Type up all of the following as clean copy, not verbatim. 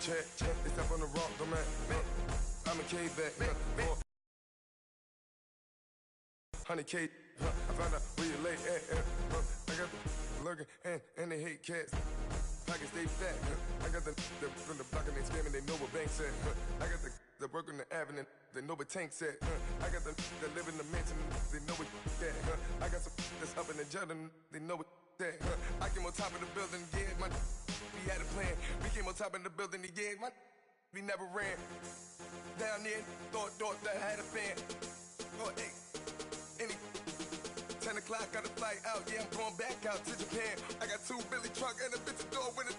check. They step on the rock, don't man. I'm a K back. 100K. I found out where you lay at. I got the lurking and they hate cats. Pockets stay fat. I got the from the block and they scamming, they know what banks at. I got the work on the avenue, they know what tanks at. I got the live in the mansion, they know what that. I got some that's up in the jet and they know what that. I came on top of the building, yeah, we had a plan. We came on top of the building, yeah, we never ran. Down there, thought that I had a fan. Oh, hey, any 10 o'clock, got a flight out, yeah, I'm going back out to Japan. I got 2 Billy truck and a bitch door with it.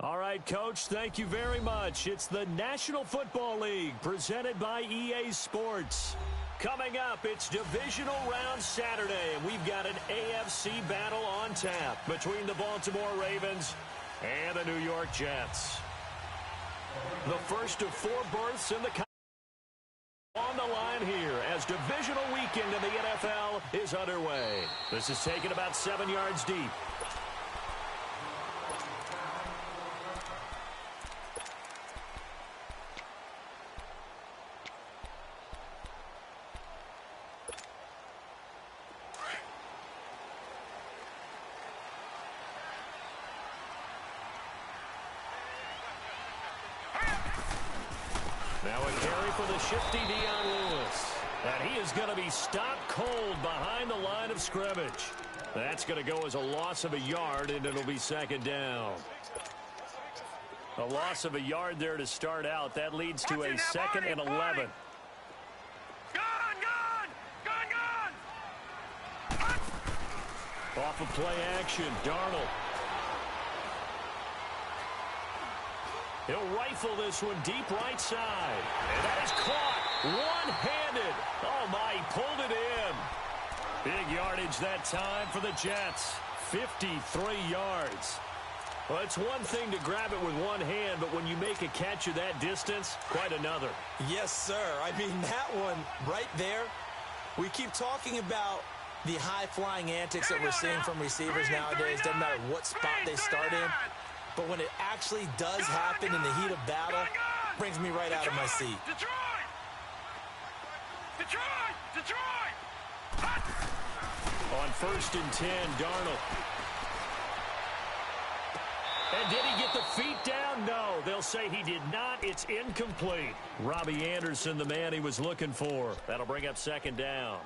All right, Coach, thank you very much. It's the National Football League presented by EA Sports. Coming up, it's Divisional Round Saturday, and we've got an AFC battle on tap between the Baltimore Ravens and the New York Jets. The first of 4 berths in the on the line here as divisional weekend in the NFL is underway. This is taken about 7 yards deep. Now a carry for the shifty Dion Lewis. And he is going to be stopped cold behind the line of scrimmage. That's going to go as a loss of a yard, and it'll be second down. A loss of a yard there to start out. That leads to a 2nd and 11. Off of play action, Darnold. He'll rifle this one deep right side. And that is caught one-handed. Oh, my, he pulled it in. Big yardage that time for the Jets. 53 yards. Well, it's one thing to grab it with one hand, but when you make a catch of that distance, quite another. Yes, sir. I mean, that one right there, we keep talking about the high-flying antics that we're seeing from receivers nowadays. Doesn't matter what spot they start in. But when it actually does happen in the heat of battle, it brings me right out of my seat. On 1st and 10, Darnold. And did he get the feet down? No, they'll say he did not. It's incomplete. Robbie Anderson, the man he was looking for. That'll bring up 2nd down.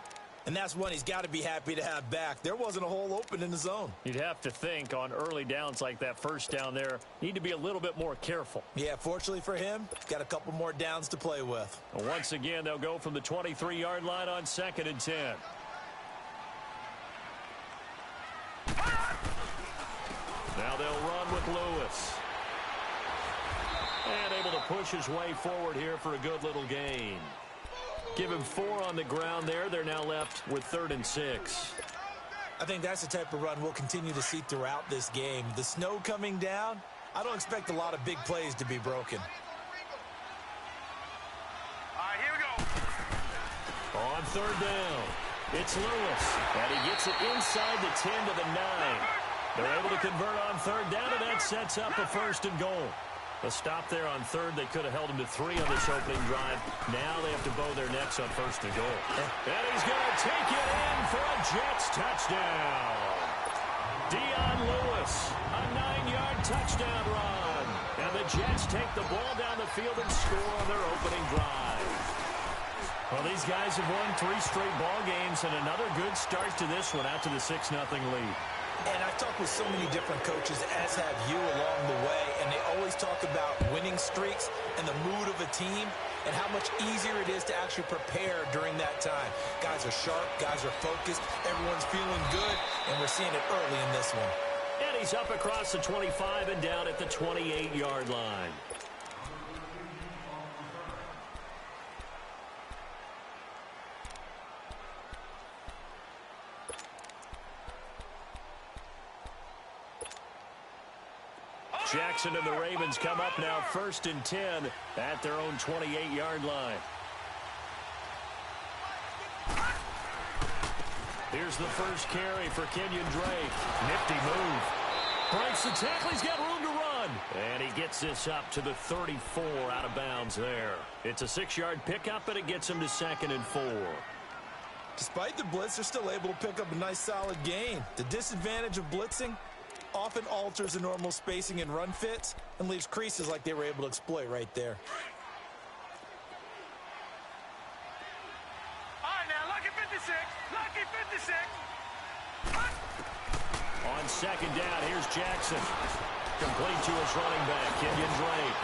And that's one he's got to be happy to have back. There wasn't a hole open in the zone. You'd have to think on early downs like that first down there, need to be a little bit more careful. Yeah, fortunately for him, got a couple more downs to play with. Well, once again, they'll go from the 23-yard line on 2nd and 10. Now they'll run with Lewis. And able to push his way forward here for a good little gain. Give him 4 on the ground there. They're now left with 3rd and 6. I think that's the type of run we'll continue to see throughout this game. The snow coming down, I don't expect a lot of big plays to be broken. All right, here we go. On 3rd down, it's Lewis. And he gets it inside the 10 to the 9. They're able to convert on 3rd down, and that sets up a 1st and goal. A stop there on 3rd. They could have held him to 3 on this opening drive. Now they have to bow their necks on 1st and goal. And he's going to take it in for a Jets touchdown. Dion Lewis, a 9-yard touchdown run. And the Jets take the ball down the field and score on their opening drive. Well, these guys have won 3 straight ball games, and another good start to this one out to the 6-0 lead. And I've talked with so many different coaches, as have you along the way, and they always talk about winning streaks and the mood of a team and how much easier it is to actually prepare during that time. Guys are sharp, guys are focused, everyone's feeling good, and we're seeing it early in this one. And he's up across the 25 and down at the 28-yard line. Jackson and the Ravens come up now 1st and 10 at their own 28-yard line. Here's the first carry for Kenyon Drake. Nifty move. Breaks the tackle. He's got room to run. And he gets this up to the 34 out of bounds there. It's a 6-yard pickup, and it gets him to 2nd and 4. Despite the blitz, they're still able to pick up a nice solid gain. The disadvantage of blitzing often alters the normal spacing and run fits and leaves creases like they were able to exploit right there. All right, now, lucky 56. Lucky 56. On 2nd down, here's Jackson. Complete to his running back, Kenyon Drake.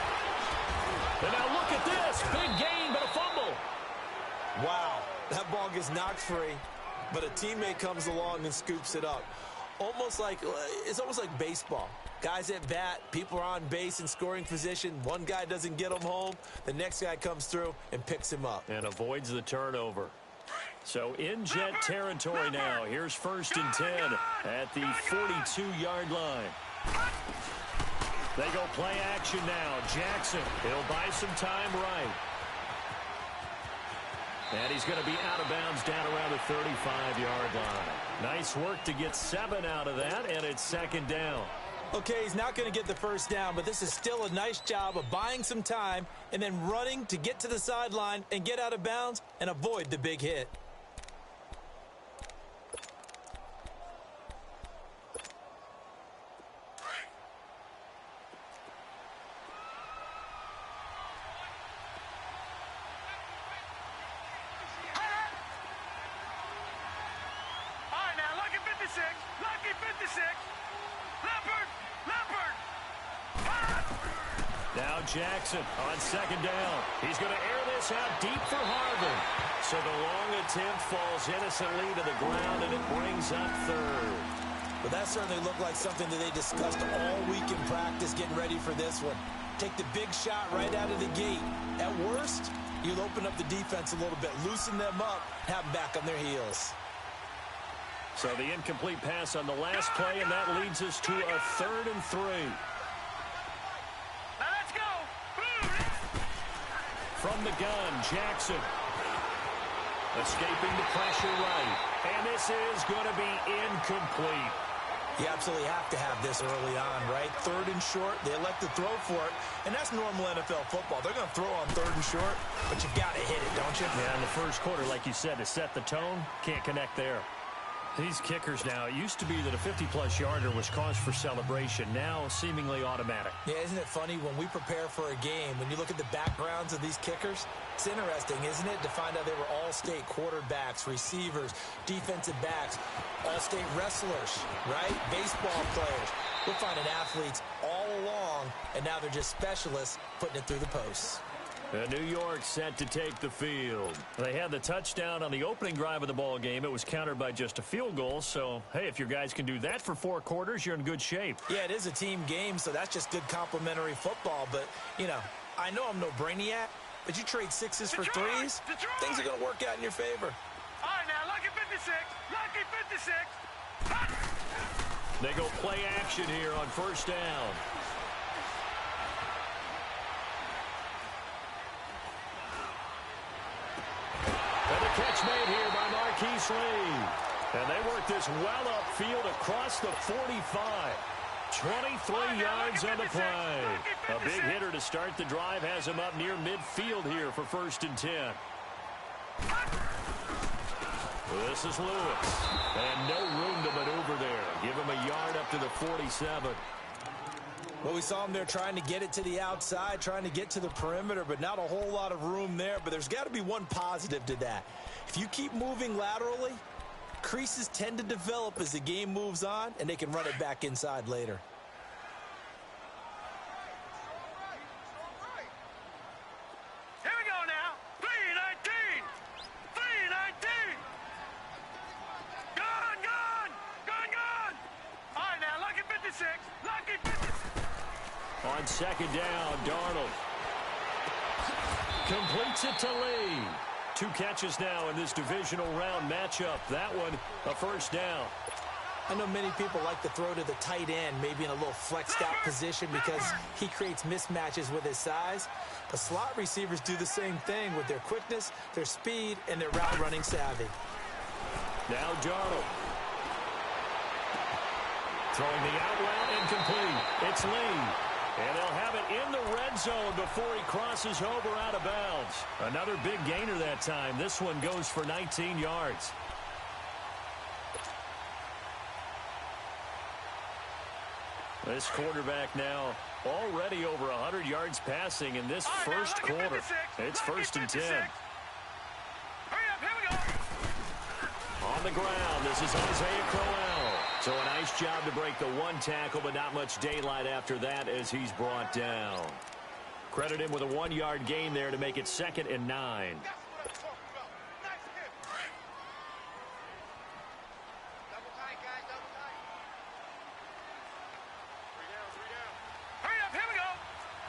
And now look at this. Big gain, but a fumble. Wow, that ball gets knocked free, but a teammate comes along and scoops it up. It's almost like baseball. Guys at bat, people are on base in scoring position. One guy doesn't get him home. The next guy comes through and picks him up. And avoids the turnover. So in Jet territory now. Here's 1st and 10 at the 42-yard line. They go play action now. Jackson, he'll buy some time right. And he's going to be out of bounds down around the 35-yard line. Nice work to get 7 out of that, and it's 2nd down. Okay, he's not going to get the first down, but this is still a nice job of buying some time and then running to get to the sideline and get out of bounds and avoid the big hit. Lucky 56. Leopard. Now Jackson on 2nd down. He's going to air this out deep for Harvin. So the long attempt falls innocently to the ground, and it brings up 3rd. But that certainly looked like something that they discussed all week in practice getting ready for this one. Take the big shot right out of the gate. At worst, you'll open up the defense a little bit, loosen them up, have them back on their heels. So the incomplete pass on the last play, and that leads us to a 3rd and 3. Now let's go. From the gun, Jackson. Escaping the pressure right. And this is going to be incomplete. You absolutely have to have this early on, right? 3rd and short, they elect to throw for it, and that's normal NFL football. They're going to throw on 3rd and short, but you've got to hit it, don't you? Yeah, in the first quarter, like you said, to set the tone, can't connect there. These kickers now, it used to be that a 50-plus yarder was cause for celebration. Now, seemingly automatic. Yeah, isn't it funny when we prepare for a game, when you look at the backgrounds of these kickers, it's interesting, isn't it, to find out they were all-state quarterbacks, receivers, defensive backs, all-state wrestlers, right? Baseball players. We're finding athletes all along, and now they're just specialists putting it through the posts. New York set to take the field. They had the touchdown on the opening drive of the ball game. It was countered by just a field goal. So, hey, if your guys can do that for 4 quarters, you're in good shape. Yeah, it is a team game, so that's just good complimentary football. But, you know, I know I'm no brainiac, but you trade 6s for 3s, things are going to work out in your favor. All right, now, lucky 56. Lucky 56. They go play action here on 1st down. Catch made here by Marquise Lee. And they work this well upfield across the 45. 23 yards on the play. A big hitter to start the drive has him up near midfield here for 1st and 10. This is Lewis. And no room to maneuver there. Give him a yard up to the 47. Well, we saw him there trying to get it to the outside, trying to get to the perimeter, but not a whole lot of room there. But there's got to be one positive to that. If you keep moving laterally, creases tend to develop as the game moves on, and they can run it back inside later. Here we go now. 3-19. 3-19. Gone. All right, now, lucky 56. Lucky 56. On 2nd down, Darnold completes it to Lee. 2 catches now in this divisional round matchup. That one, a 1st down. I know many people like to throw to the tight end, maybe in a little flexed out position because he creates mismatches with his size. But slot receivers do the same thing with their quickness, their speed, and their route running savvy. Now Darnold. Throwing the out route incomplete. It's Lee. And they'll have it in the red zone before he crosses over out of bounds. Another big gainer that time. This one goes for 19 yards. This quarterback now already over 100 yards passing in this first quarter. It's 1st and 10. Hurry up, here we go. On the ground, this is Isaiah Crowell. So a nice job to break the one tackle, but not much daylight after that as he's brought down. Credit him with a 1-yard gain there to make it 2nd and 9. Hurry up, here we go.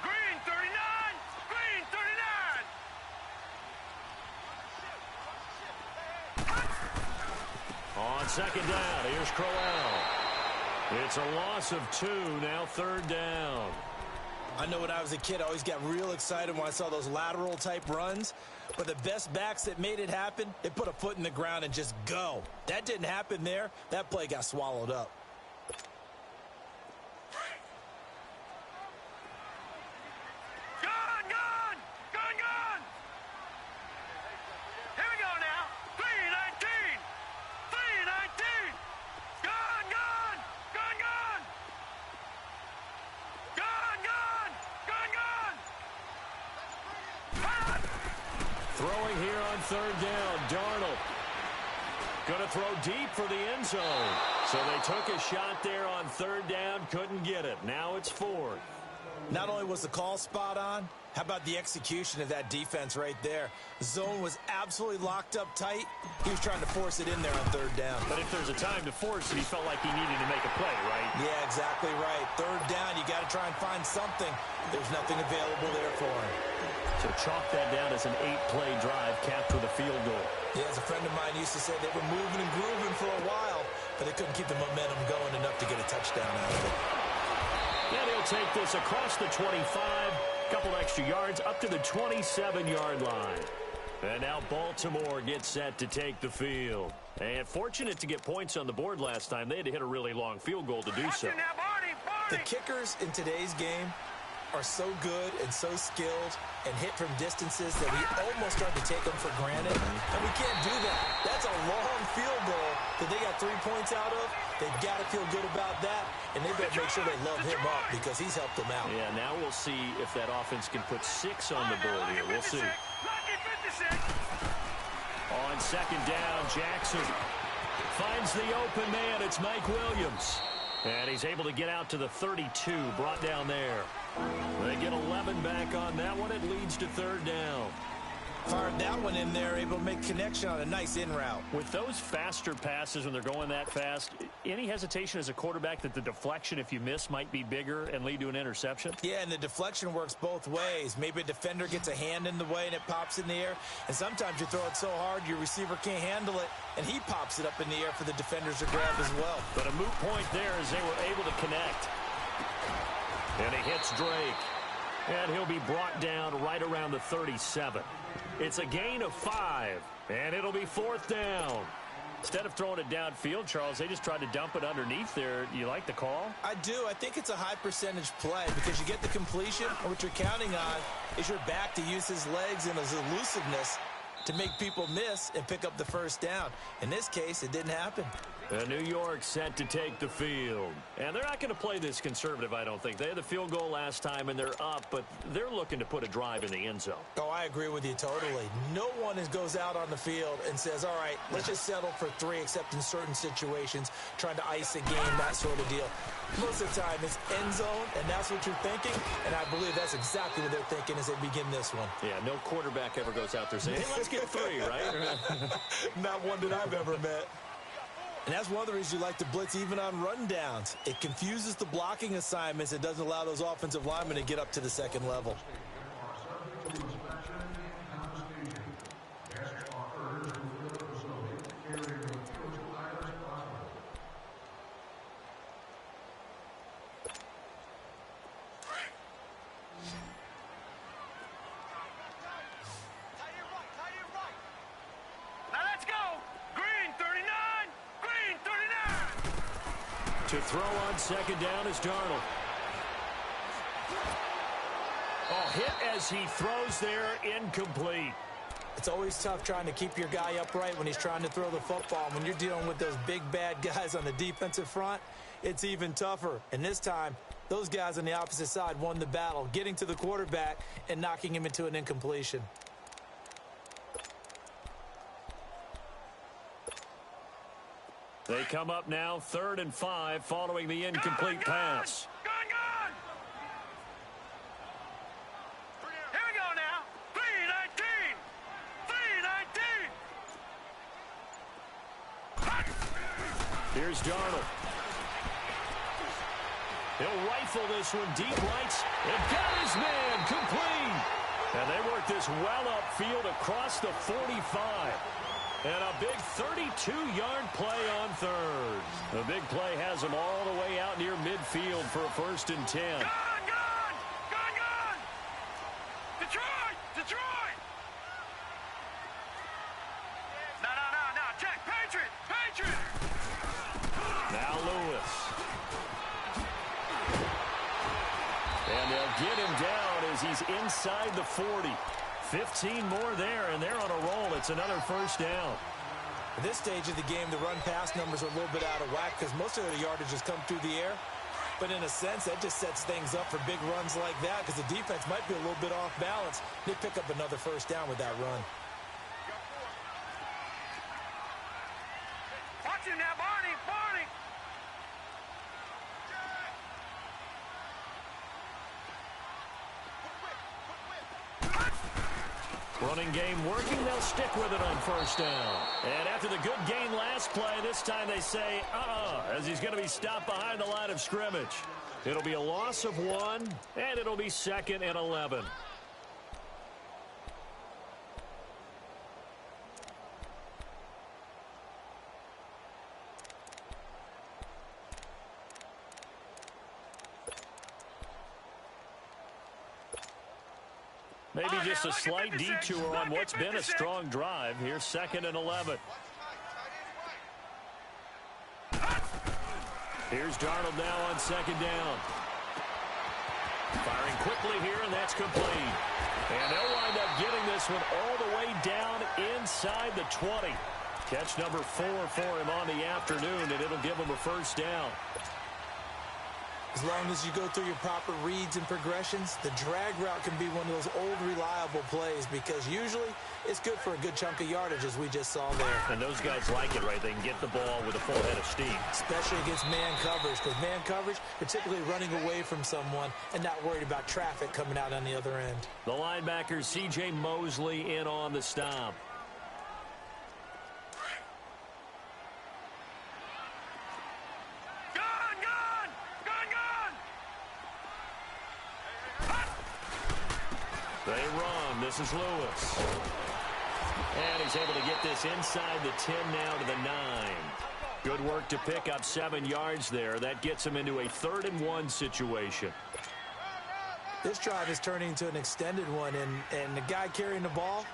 Green 39. Green 39. On 2nd down, here's Crowell. It's a loss of 2, now 3rd down. I know when I was a kid, I always got real excited when I saw those lateral-type runs. But the best backs that made it happen, they put a foot in the ground and just go. That didn't happen there. That play got swallowed up. Gone, gone. Gone, gone. Here we go now. 319. 319. Gone, gone. Gone, gone. Gone, gone. Gone, gone. Hot. Throwing here on 3rd down, Darnold. Going to throw deep for the end zone. So they took a shot there on 3rd down, couldn't get it. Now it's 4th. Not only was the call spot on, how about the execution of that defense right there? The zone was absolutely locked up tight. He was trying to force it in there on 3rd down. But if there's a time to force it, he felt like he needed to make a play, right? Yeah, exactly right. 3rd down, you got to try and find something. There's nothing available there for him. So chalk that down as an 8-play drive capped with a field goal. Yeah, as a friend of mine used to say, they were moving and grooving for a while, but they couldn't keep the momentum going enough to get a touchdown out of it. And he'll take this across the 25, couple extra yards, up to the 27-yard line. And now Baltimore gets set to take the field. And fortunate to get points on the board last time. They had to hit a really long field goal to do so. The kickers in today's game are so good and so skilled and hit from distances that we almost start to take them for granted. And we can't do that. That's a long field goal that they got 3 points out of. They've got to feel good about that, and they better make sure they love him up because he's helped them out. Yeah, now we'll see if that offense can put 6 on the board here. We'll see. On 2nd down, Jackson finds the open man. It's Mike Williams. And he's able to get out to the 32, brought down there. They get 11 back on that one. It leads to 3rd down. Fired that one in there, able to make connection on a nice in route. With those faster passes when they're going that fast, any hesitation as a quarterback that the deflection, if you miss, might be bigger and lead to an interception? Yeah, and the deflection works both ways. Maybe a defender gets a hand in the way and it pops in the air. And sometimes you throw it so hard your receiver can't handle it, and he pops it up in the air for the defenders to grab as well. But a moot point there as they were able to connect. And he hits Drake. And he'll be brought down right around the 37. It's a gain of 5, and it'll be 4th down. Instead of throwing it downfield, Charles, they just tried to dump it underneath there. You like the call? I do. I think it's a high percentage play because you get the completion, and what you're counting on is your back to use his legs and his elusiveness to make people miss and pick up the 1st down. In this case, it didn't happen. New York set to take the field. And they're not going to play this conservative, I don't think. They had the field goal last time, and they're up, but they're looking to put a drive in the end zone. Oh, I agree with you totally. No one goes out on the field and says, all right, let's just settle for 3, except in certain situations, trying to ice a game, that sort of deal. Most of the time, it's end zone, and that's what you're thinking, and I believe that's exactly what they're thinking as they begin this one. Yeah, no quarterback ever goes out there saying, hey, let's get 3, right? Not one that I've ever met. And that's one of the reasons you like to blitz even on rundowns. It confuses the blocking assignments. It doesn't allow those offensive linemen to get up to the 2nd level. To throw on 2nd down is Darnold. Oh, hit as he throws there, incomplete. It's always tough trying to keep your guy upright when he's trying to throw the football. When you're dealing with those big, bad guys on the defensive front, it's even tougher. And this time, those guys on the opposite side won the battle, getting to the quarterback and knocking him into an incompletion. They come up now 3rd and 5 following the incomplete pass. Gone! Here we go now. 3-19. 3-19. Here's Darnold. He'll rifle this one deep right. And got his man complete. And they work this well upfield across the 45. And a big 32-yard play on 3rd. The big play has them all the way out near midfield for a 1st and 10. Gone! Detroit! No. Check. Patriot! Now Lewis. And they'll get him down as he's inside the 40. 15 more there, and they're on a roll. It's another 1st down. At this stage of the game, the run-pass numbers are a little bit out of whack because most of their yardage has come through the air. But in a sense, that just sets things up for big runs like that because the defense might be a little bit off balance. They pick up another 1st down with that run. Watch him now, Barney! Running game working. They'll stick with it on 1st down. And after the good gain last play, this time they say, as he's going to be stopped behind the line of scrimmage. It'll be a loss of 1, and it'll be 2nd and 11. Maybe just a slight detour on what's been a strong drive. Here's 2nd and 11. Here's Darnold now on 2nd down. Firing quickly here, and that's complete. And they'll wind up getting this one all the way down inside the 20. Catch number 4 for him on the afternoon, and it'll give him a 1st down. As long as you go through your proper reads and progressions, the drag route can be one of those old reliable plays because usually it's good for a good chunk of yardage as we just saw there. And those guys like it, right? They can get the ball with a full head of steam. Especially against man coverage because man coverage, they're typically running away from someone and not worried about traffic coming out on the other end. The linebacker, C.J. Mosley, in on the stop. They run. This is Lewis. And he's able to get this inside the 10 now to the 9. Good work to pick up 7 yards there. That gets him into a 3rd and 1 situation. This drive is turning into an extended one, and the guy carrying the ball,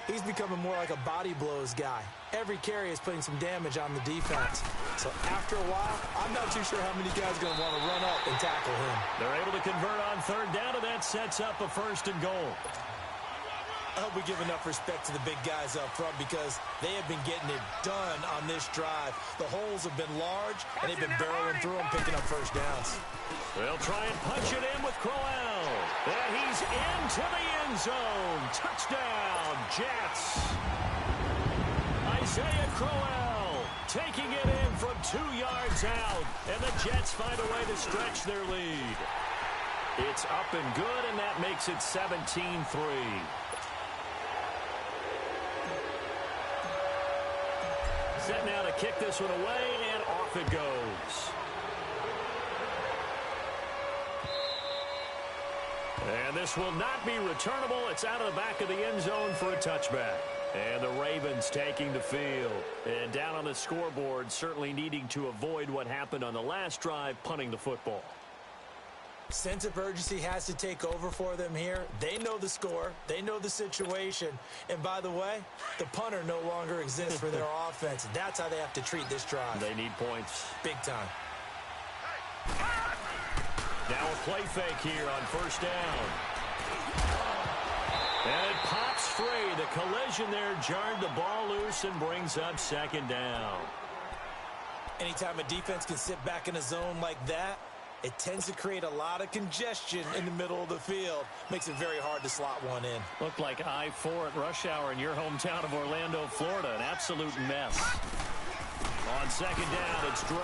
he's becoming more like a body blows guy. Every carry is putting some damage on the defense. So after a while, I'm not too sure how many guys are going to want to run up and tackle him. They're able to convert on 3rd down, and that sets up a 1st and goal. I hope we give enough respect to the big guys up front because they have been getting it done on this drive. The holes have been large, and they've been barreling through them, picking up 1st downs. They'll try and punch it in with Crowell. And he's into the end zone. Touchdown, Jets. Isaiah Crowell taking it in from 2 yards out. And the Jets find a way to stretch their lead. It's up and good, and that makes it 17-3. Set now to kick this one away, and off it goes. And this will not be returnable. It's out of the back of the end zone for a touchback. And the Ravens taking the field. And down on the scoreboard, certainly needing to avoid what happened on the last drive, punting the football. Sense of urgency has to take over for them here. They know the score. They know the situation. And by the way, the punter no longer exists for their offense. That's how they have to treat this drive. They need points. Big time. Now a play fake here on 1st down. three. The collision there jarred the ball loose and brings up second down. Anytime a defense can sit back in a zone like that, it tends to create a lot of congestion in the middle of the field. Makes it very hard to slot one in. Looked like I-4 at rush hour in your hometown of Orlando, Florida. An absolute mess. On second down, it's Drake.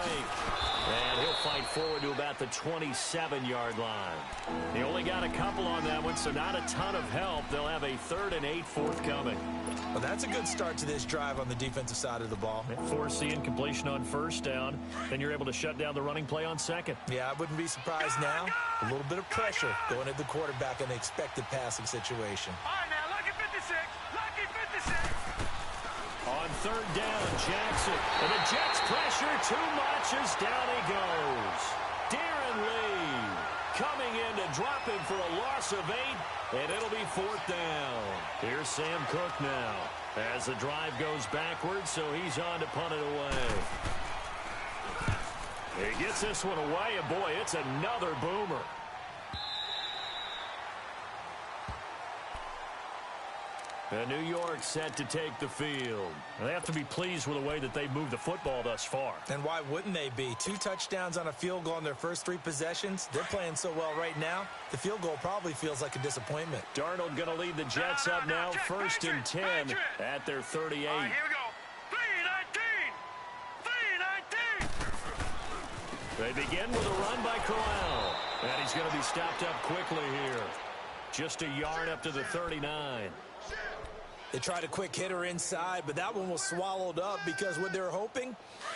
And he'll fight forward to about the 27-yard line. He only got a couple on that one, so not a ton of help. They'll have a 3rd and 8 forthcoming. Well, that's a good start to this drive on the defensive side of the ball. Forcing completion on first down. Then you're able to shut down the running play on second. Yeah, I wouldn't be surprised now. A little bit of pressure going at the quarterback in the expected passing situation. All right, now, lucky 56. Lucky 56. On third down, Jackson. And the Jets pressure too much as down he goes. Darren Lee coming in to drop him for a loss of 8, and it'll be 4th down. Here's Sam Cook now as the drive goes backwards, so he's on to punt it away. He gets this one away, and boy, it's another boomer. And New York set to take the field. They have to be pleased with the way that they've moved the football thus far. And why wouldn't they be? 2 touchdowns on a field goal in their first 3 possessions. They're playing so well right now, the field goal probably feels like a disappointment. Darnold going to lead the Jets up now, 1st and 10 at their 38. All right, here we go. 3-19. 3-19. They begin with a run by Corral. And he's going to be stopped up quickly here. Just a yard up to the 39. They tried a quick hitter inside, but that one was swallowed up because what they're hoping,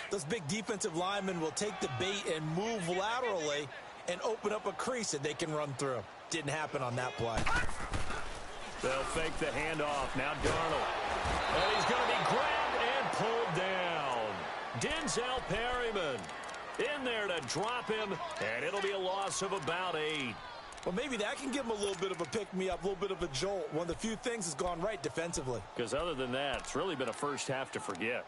those big defensive linemen will take the bait and move laterally and open up a crease that they can run through. Didn't happen on that play. They'll fake the handoff. Now Darnold. And he's going to be grabbed and pulled down. Denzel Perryman in there to drop him, and it'll be a loss of about 8. Well, maybe that can give him a little bit of a pick-me-up, a little bit of a jolt. One of the few things that's gone right defensively. Because other than that, it's really been a first half to forget.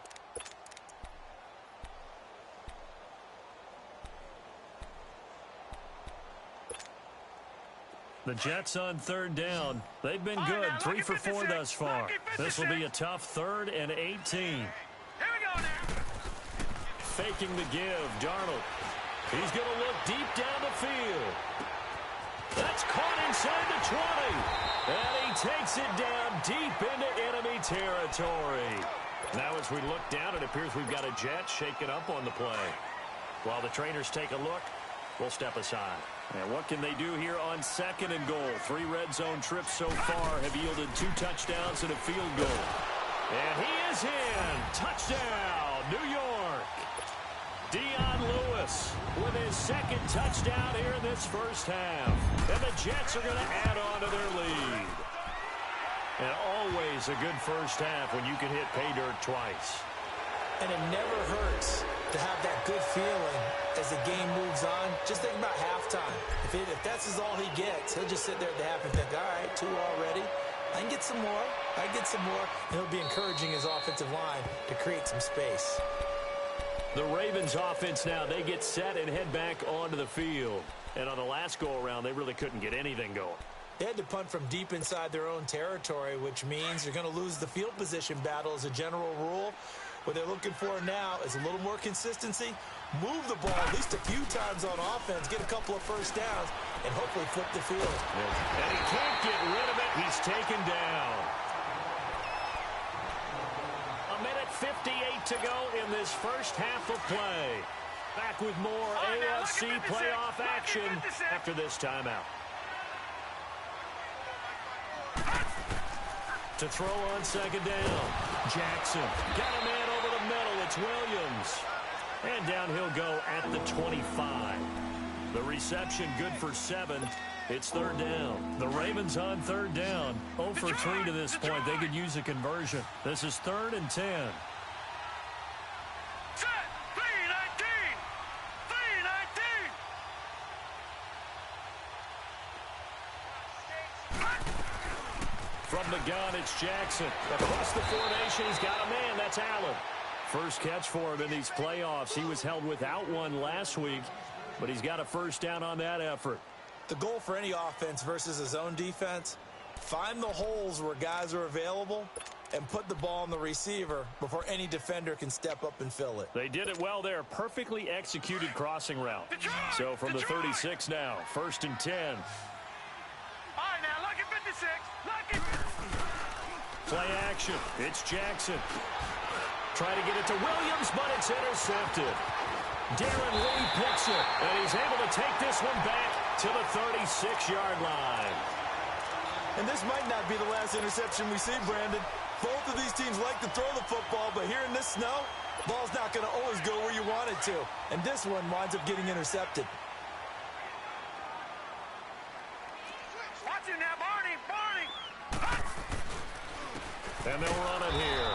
The Jets on third down. They've been good, 3 for 4 thus far. This will be a tough 3rd and 18. Here we go now. Faking the give, Darnold. He's going to look deep down the field. That's caught inside the 20. And he takes it down deep into enemy territory. Now as we look down, it appears we've got a Jet shaking up on the play. While the trainers take a look, we'll step aside. And what can they do here on 2nd and goal? 3 red zone trips so far have yielded 2 touchdowns and a field goal. And he is in. Touchdown, New York. Dion Lewis with his 2nd touchdown here in this first half. And the Jets are going to add on to their lead. And always a good first half when you can hit pay dirt twice. And it never hurts to have that good feeling as the game moves on. Just think about halftime. If that's all he gets, he'll just sit there at the half and think, all right, 2 already. I can get some more. I can get some more. And he'll be encouraging his offensive line to create some space. The Ravens offense now, they get set and head back onto the field. And on the last go-around, they really couldn't get anything going. They had to punt from deep inside their own territory, which means they're going to lose the field position battle as a general rule. What they're looking for now is a little more consistency, move the ball at least a few times on offense, get a couple of first downs, and hopefully flip the field. And he can't get rid of it. He's taken down. 1:58 to go in this first half of play. Back with more AFC playoff action after this timeout. To throw on 2nd down. Jackson got a man over the middle. It's Williams. And down he'll go at the 25. The reception good for 7. It's 3rd down. The Ravens on 3rd down. 0 for 3 to this point. They could use a conversion. This is 3rd and 10. Set. 3-19. 3-19. From the gun, it's Jackson. Across the formation, he's got a man. That's Allen. First catch for him in these playoffs. He was held without one last week, but he's got a first down on that effort. The goal for any offense versus a zone defense Find the holes where guys are available and put the ball on the receiver before any defender can step up and fill it. They did it well there. Perfectly executed crossing route. So from the 36 now, 1st and 10. All right, now, look at 56. Look at... Play action. It's Jackson. Trying to get it to Williams, but it's intercepted. Darren Lee picks it, and he's able to take this one back to the 36-yard line. And this might not be the last interception we see, Brandon. Both of these teams like to throw the football, but here in this snow, ball's not going to always go where you want it to. And this one winds up getting intercepted. Watch it now, Barney. And they'll run it here.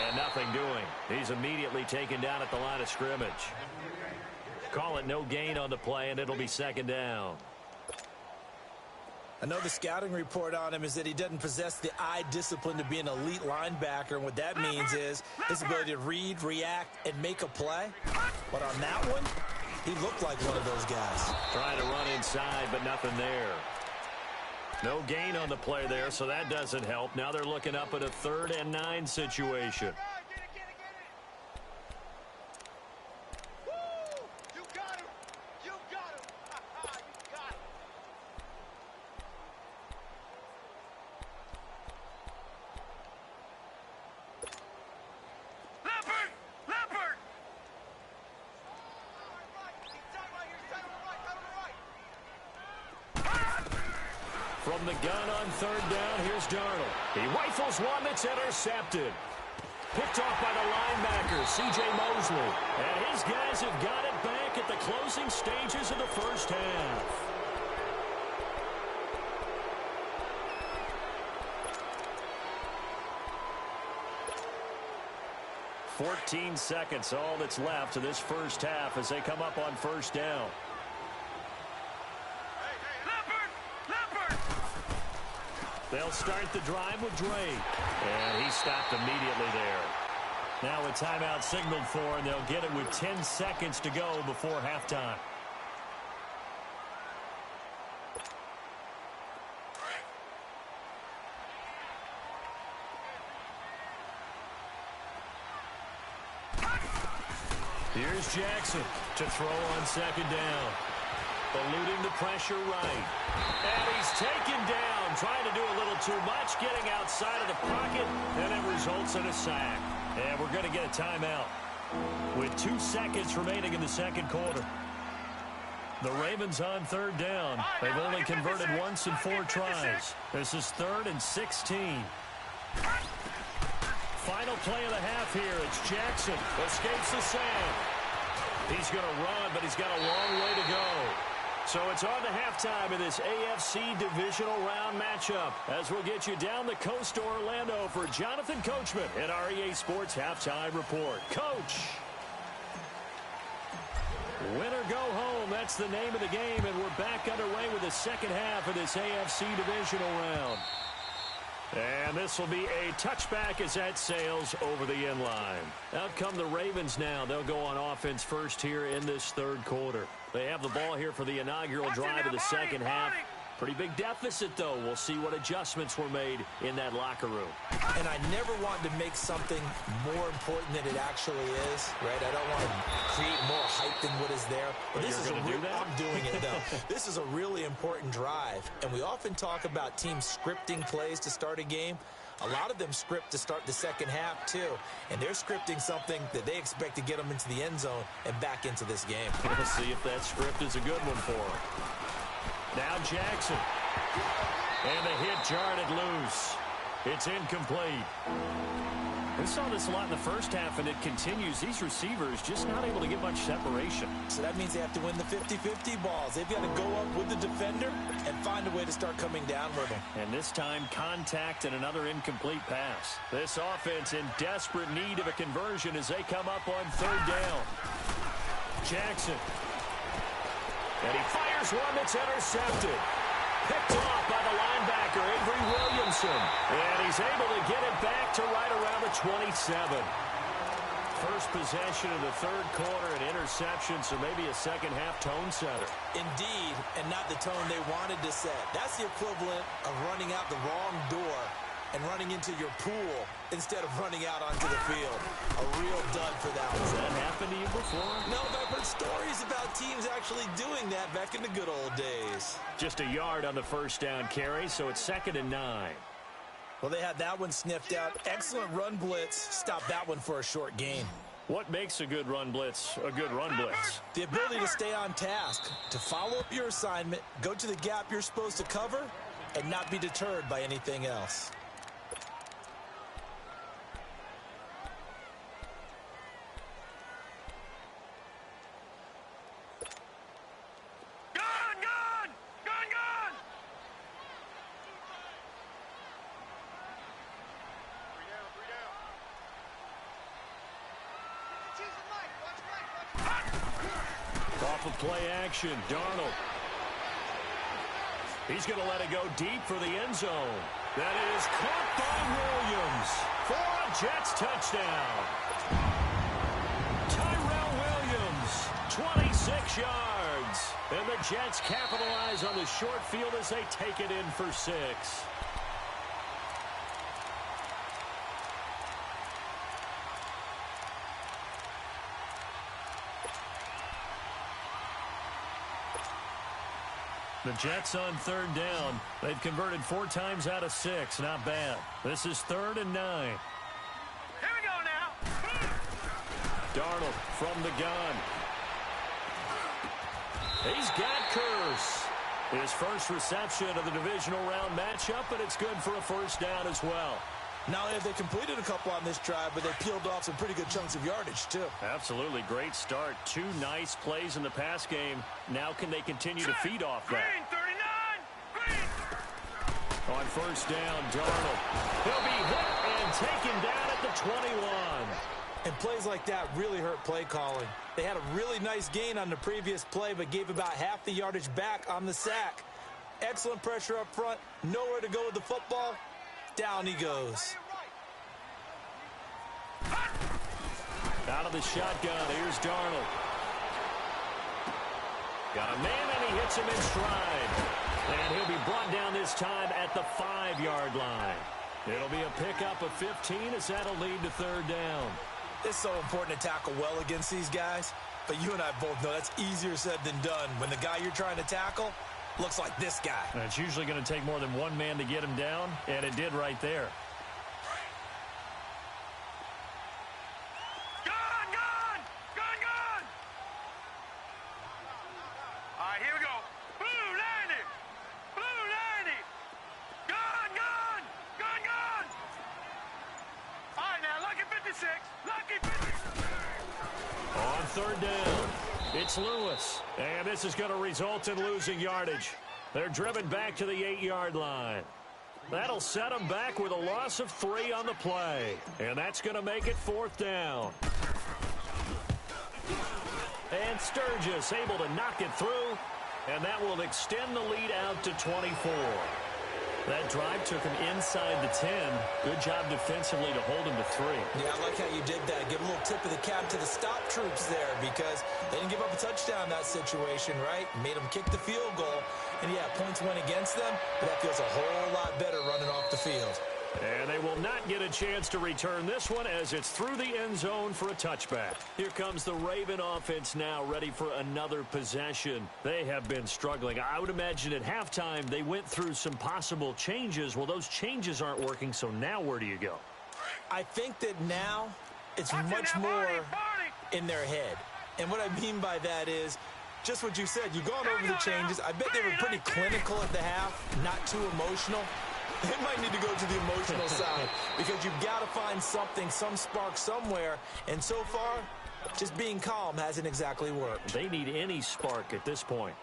And nothing doing. He's immediately taken down at the line of scrimmage. Call it no gain on the play, and it'll be 2nd down. I know the scouting report on him is that he doesn't possess the eye discipline to be an elite linebacker, and what that means is his ability to read, react, and make a play. But on that one, he looked like one of those guys. Trying to run inside, but nothing there. No gain on the play there, so that doesn't help. Now they're looking up at a 3rd and 9 situation. From the gun on 3rd down, here's Darnold. He rifles one that's intercepted. Picked off by the linebacker, C.J. Mosley. And his guys have got it back at the closing stages of the 1st half. "14 seconds, all that's left of this 1st half as they come up on 1st down. They'll start the drive with Drake. And he stopped immediately there. Now a timeout signaled for, and they'll get it with 10 seconds to go before halftime. Here's Jackson to throw on 2nd down. Eluding the pressure right. And he's taken down, trying to do a little too much, getting outside of the pocket, and it results in a sack. And we're going to get a timeout with 2 seconds remaining in the 2nd quarter. The Ravens on 3rd down. They've only converted once in 4 tries. This is 3rd and 16. Final play of the half here. It's Jackson. Escapes the sand. He's going to run, but he's got a long way to go. So it's on to halftime in this AFC Divisional Round matchup as we'll get you down the coast to Orlando for Jonathan Coachman at our EA Sports Halftime Report. Coach! Win or go home, that's the name of the game, and we're back underway with the 2nd half of this AFC Divisional Round. And this will be a touchback as that sails over the end line. Out come the Ravens now. They'll go on offense first here in this 3rd quarter. They have the ball here for the inaugural drive of the 2nd half. Pretty big deficit, though. We'll see what adjustments were made in that locker room. And I never want to make something more important than it actually is, right? I don't want to create more hype than what is there. But this is I'm doing it, though. This is a really important drive. And we often talk about teams scripting plays to start a game. A lot of them script to start the 2nd half, too. And they're scripting something that they expect to get them into the end zone and back into this game. We'll see if that script is a good one for them. Now Jackson. And the hit jarred it loose. It's incomplete. We saw this a lot in the 1st half, and it continues. These receivers just not able to get much separation. So that means they have to win the 50-50 balls. They've got to go up with the defender and find a way to start coming down with them. And this time, contact and another incomplete pass. This offense in desperate need of a conversion as they come up on 3rd down. Jackson. And he fires one that's intercepted. Picked off by the linebacker, Avery Williamson. And he's able to get it back to right around the 27. First possession of the third quarter, an interception, so maybe a second-half tone setter. Indeed, and not the tone they wanted to set. That's the equivalent of running out the wrong door and running into your pool instead of running out onto the field. A real dud for that one. Has that happened to you before? No, but I've heard stories about teams actually doing that back in the good old days. Just a yard on the first down carry, so it's 2nd and 9. Well, they had that one sniffed out. Excellent run blitz. Stopped that one for a short gain. What makes a good run blitz a good run blitz? The ability to stay on task, to follow up your assignment, go to the gap you're supposed to cover, and not be deterred by anything else. Off of play action, Darnold. He's going to let it go deep for the end zone. That is caught by Williams for a Jets touchdown. Tyrell Williams, 26 yards. And the Jets capitalize on the short field as they take it in for 6. The Jets on 3rd down. They've converted 4 times out of 6. Not bad. This is 3rd and 9. Here we go now. Darnold from the gun. He's got Curse. His first reception of the divisional round matchup, and it's good for a first down as well. Not only have they completed a couple on this drive, but they peeled off some pretty good chunks of yardage, too. Absolutely. Great start. 2 nice plays in the pass game. Now can they continue to feed off that? Green, 39. Green. On first down, Darnold. He'll be hit and taken down at the 21. And plays like that really hurt play calling. They had a really nice gain on the previous play, but gave about half the yardage back on the sack. Excellent pressure up front. Nowhere to go with the football. Down he goes. Out of the shotgun, here's Darnold. Got a man, and he hits him in stride. And he'll be brought down this time at the 5-yard line. It'll be a pickup of 15 as that'll lead to 3rd down. It's so important to tackle well against these guys, but you and I both know that's easier said than done when the guy you're trying to tackle looks like this guy. And it's usually going to take more than one man to get him down, and it did right there. Gun, gun, gun, gun. All right, here we go. Blue 90, blue 90. Gun, gun, gun, gun. All right, now, lucky 56, lucky 56. On 3rd down, it's Lewis. And this is going to result in losing yardage. They're driven back to the 8-yard line. That'll set them back with a loss of 3 on the play. And that's going to make it 4th down. And Sturgis able to knock it through. And that will extend the lead out to 24. That drive took him inside the 10. Good job defensively to hold him to 3. Yeah, I like how you did that. Give a little tip of the cap to the stop troops there because they didn't give up a touchdown in that situation, right? Made them kick the field goal. And, yeah, points went against them, but that feels a whole lot better running off the field. And they will not get a chance to return this one as it's through the end zone for a touchback. Here comes the Raven offense now ready for another possession. They have been struggling. I would imagine at halftime they went through some possible changes. Well, those changes aren't working, so now where do you go? I think that now it's much more in their head. And what I mean by that is just what you said. You've gone over the changes. I bet they were pretty clinical at the half, not too emotional. They might need to go to the emotional side because you've got to find something, some spark somewhere. And so far, just being calm hasn't exactly worked. They need any spark at this point.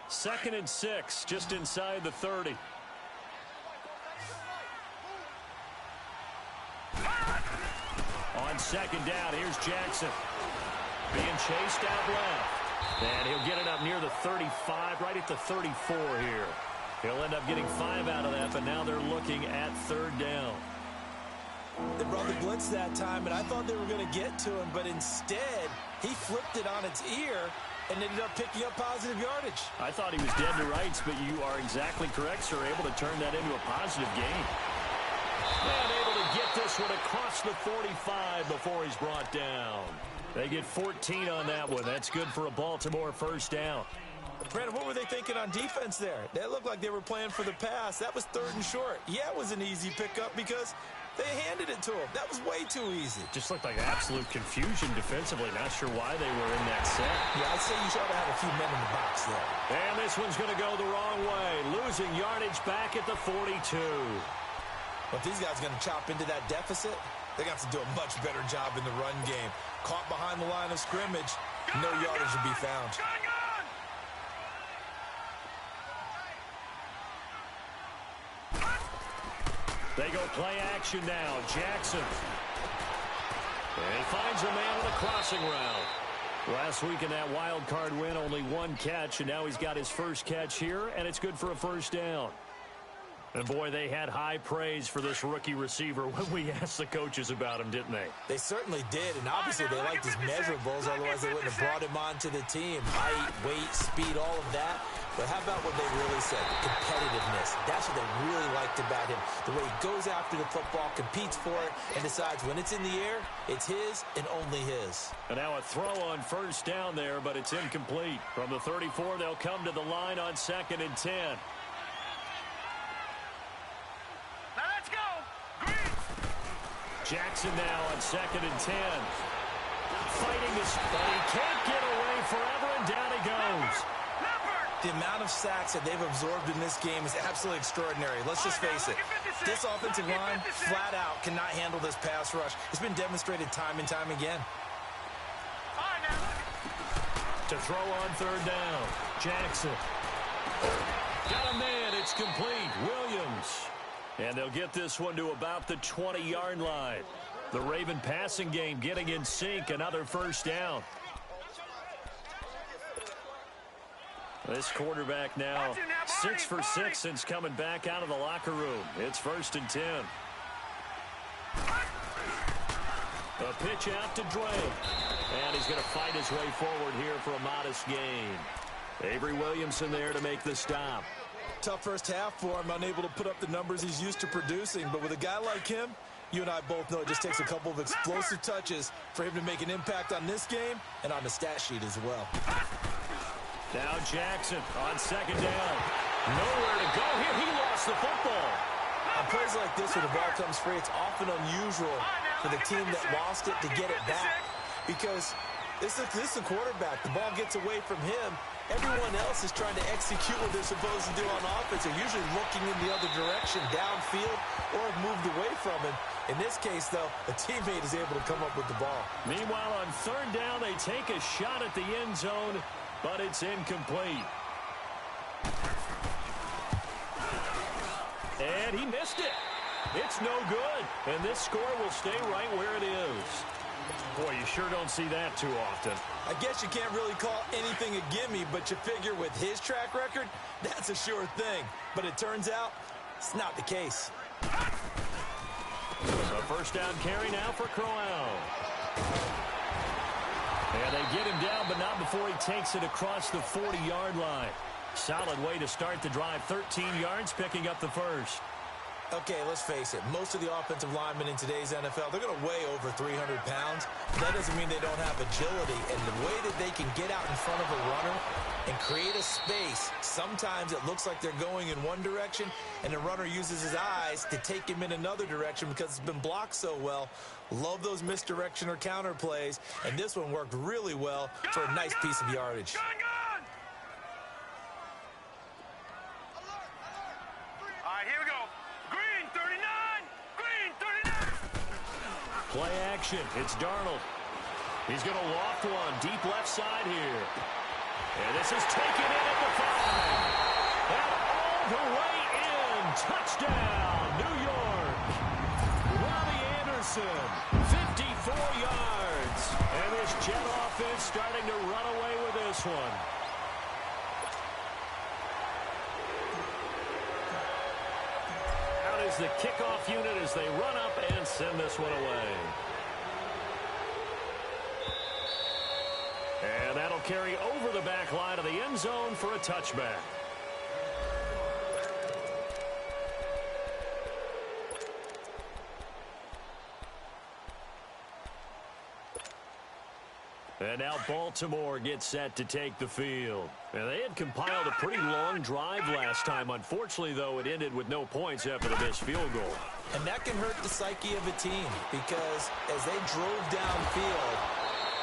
2nd and 6, just inside the 30. On 2nd down, here's Jackson. Being chased out left. And he'll get it up near the 35, right at the 34 here. He'll end up getting 5 out of that, but now they're looking at 3rd down. They brought the blitz that time, and I thought they were going to get to him, but instead, he flipped it on its ear and ended up picking up positive yardage. I thought he was dead to rights, but you are exactly correct, sir. Able to turn that into a positive gain. And able to get this one across the 45 before he's brought down. They get 14 on that one. That's good for a Baltimore first down. Brandon, what were they thinking on defense there? They looked like they were playing for the pass. That was 3rd and short. Yeah, it was an easy pickup because they handed it to him. That was way too easy. Just looked like absolute confusion defensively. Not sure why they were in that set. Yeah, I'd say you should have had a few men in the box there. And this one's going to go the wrong way. Losing yardage back at the 42. But if these guys are going to chop into that deficit, they're going to have to do a much better job in the run game. Caught behind the line of scrimmage, no yardage to be found. They go play action now. Jackson. And he finds a man on the crossing route. Last week in that wild card win, only 1 catch, and now he's got his first catch here, and it's good for a first down. And, boy, they had high praise for this rookie receiver when we asked the coaches about him, didn't they? They certainly did, and obviously they liked his measurables, otherwise they wouldn't have brought him onto the team. Height, weight, speed, all of that. But how about what they really said? Competitiveness. That's what they really liked about him. The way he goes after the football, competes for it, and decides when it's in the air, it's his and only his. And now a throw on first down there, but it's incomplete. From the 34, they'll come to the line on 2nd and 10. Jackson now on 2nd and 10. Fighting this, but he can't get away forever, and down he goes. The amount of sacks that they've absorbed in this game is absolutely extraordinary. Let's just face it. This offensive line, flat out, cannot handle this pass rush. It's been demonstrated time and time again. To throw on 3rd down. Jackson. Got a man. It's complete. Williams. And they'll get this one to about the 20-yard line. The Raven passing game getting in sync. Another first down. This quarterback now 6 for 6 since coming back out of the locker room. It's 1st and 10. A pitch out to Dre. And he's going to fight his way forward here for a modest gain. Avery Williamson there to make the stop. Tough first half for him, unable to put up the numbers he's used to producing. But with a guy like him, you and I both know it just takes a couple of explosive touches for him to make an impact on this game and on the stat sheet as well. Now Jackson on 2nd down. Nowhere to go here. He lost the football. On plays like this where the ball comes free, it's often unusual for the team that lost it to get it back. Because this is a quarterback. The ball gets away from him. Everyone else is trying to execute what they're supposed to do on offense. They're usually looking in the other direction, downfield, or have moved away from him. In this case, though, a teammate is able to come up with the ball. Meanwhile, on 3rd down, they take a shot at the end zone, but it's incomplete. And he missed it. It's no good. And this score will stay right where it is. Boy, you sure don't see that too often. I guess you can't really call anything a gimme, but you figure with his track record, that's a sure thing. But it turns out, it's not the case. A first down carry now for Crowell. And they get him down, but not before he takes it across the 40-yard line. Solid way to start the drive. 13 yards, picking up the first. Okay, let's face it. Most of the offensive linemen in today's NFL, they're going to weigh over 300 pounds. That doesn't mean they don't have agility. And the way that they can get out in front of a runner and create a space, sometimes it looks like they're going in one direction, and the runner uses his eyes to take him in another direction because it's been blocked so well. Love those misdirection or counter plays, and this one worked really well for a nice piece of yardage. All right, here we go. Green 39. Green 39. Play action. It's Darnold. He's going to loft one deep left side here. And this is taken in at the 5. And all the way in. Touchdown, New York. Robbie Anderson, 54 yards. And this Jet offense starting to run away with this one. is the kickoff unit as they run up and send this one away. And that'll carry over the back line of the end zone for a touchback. And now Baltimore gets set to take the field. And they had compiled a pretty long drive last time. Unfortunately, though, it ended with no points after the missed field goal. And that can hurt the psyche of a team because as they drove downfield,